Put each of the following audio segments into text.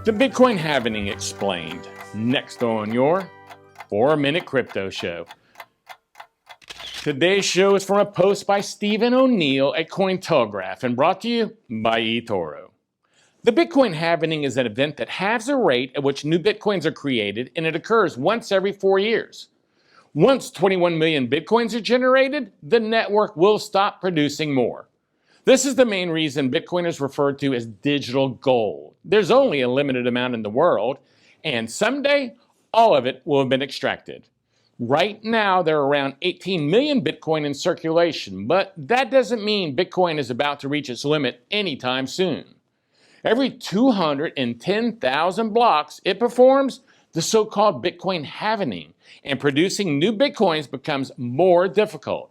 The Bitcoin Halving Explained, next on your 4-Minute Crypto Show. Today's show is from a post by Stephen O'Neill at Cointelegraph and brought to you by eToro. The Bitcoin Halving is an event that halves the rate at which new Bitcoins are created, and it occurs once every 4 years. Once 21 million Bitcoins are generated, the network will stop producing more. This is the main reason Bitcoin is referred to as digital gold. There's only a limited amount in the world, and someday, all of it will have been extracted. Right now, there are around 18 million Bitcoin in circulation, but that doesn't mean Bitcoin is about to reach its limit anytime soon. Every 210,000 blocks it performs the so-called Bitcoin halving, and producing new Bitcoins becomes more difficult.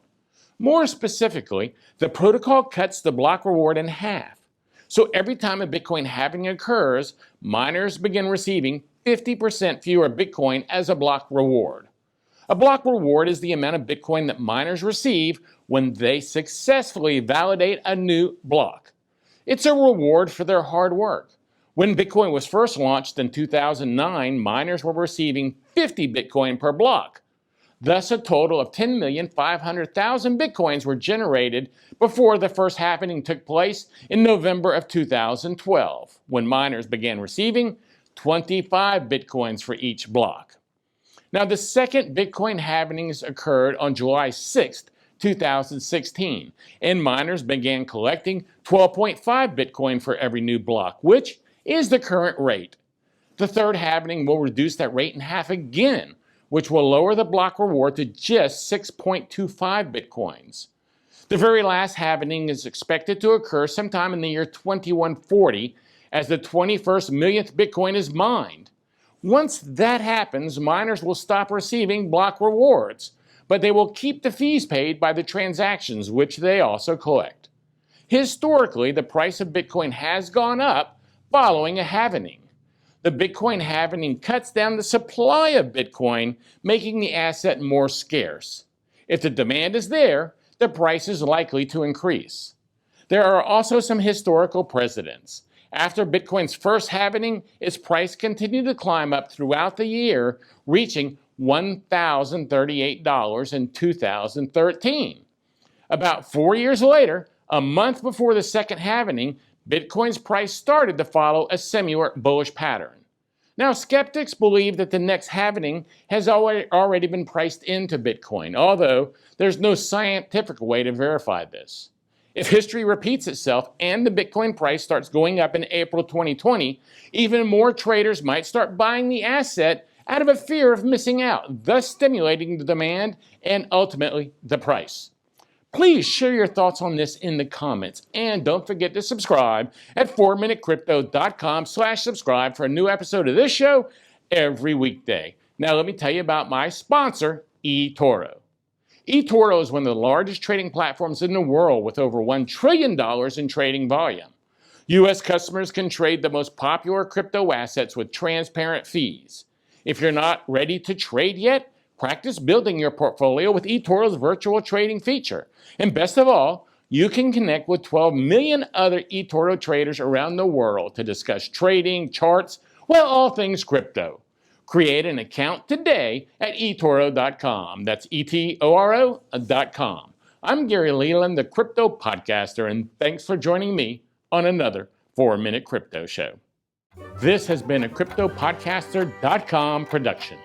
More specifically, the protocol cuts the block reward in half. So every time a Bitcoin halving occurs, miners begin receiving 50% fewer Bitcoin as a block reward. A block reward is the amount of Bitcoin that miners receive when they successfully validate a new block. It's a reward for their hard work. When Bitcoin was first launched in 2009, miners were receiving 50 Bitcoin per block. Thus, a total of 10,500,000 Bitcoins were generated before the first halving took place in November of 2012, when miners began receiving 25 Bitcoins for each block. Now, the second Bitcoin halvings occurred on July 6, 2016, and miners began collecting 12.5 Bitcoin for every new block, which is the current rate. The third halving will reduce that rate in half again, which will lower the block reward to just 6.25 Bitcoins. The very last halving is expected to occur sometime in the year 2140 as the 21st millionth Bitcoin is mined. Once that happens, miners will stop receiving block rewards, but they will keep the fees paid by the transactions, which they also collect. Historically, the price of Bitcoin has gone up following a halving. The Bitcoin halving cuts down the supply of Bitcoin, making the asset more scarce. If the demand is there, the price is likely to increase. There are also some historical precedents. After Bitcoin's first halving, its price continued to climb up throughout the year, reaching $1,038 in 2013. About 4 years later, a month before the second halving, Bitcoin's price started to follow a similar bullish pattern. Now, skeptics believe that the next halving has already been priced into Bitcoin, although there's no scientific way to verify this. If history repeats itself and the Bitcoin price starts going up in April 2020, even more traders might start buying the asset out of a fear of missing out, thus stimulating the demand and ultimately the price. Please share your thoughts on this in the comments, and don't forget to subscribe at 4minutecrypto.com/subscribe for a new episode of this show every weekday. Now let me tell you about my sponsor, eToro. eToro is one of the largest trading platforms in the world with over $1 trillion in trading volume. U.S. customers can trade the most popular crypto assets with transparent fees. If you're not ready to trade yet, practice building your portfolio with eToro's virtual trading feature. And best of all, you can connect with 12 million other eToro traders around the world to discuss trading, charts, well, all things crypto. Create an account today at eToro.com. That's eToro.com. I'm GaryLeland, the Crypto Podcaster, and thanks for joining me on another 4-Minute Crypto Show. This has been a CryptoPodcaster.com production.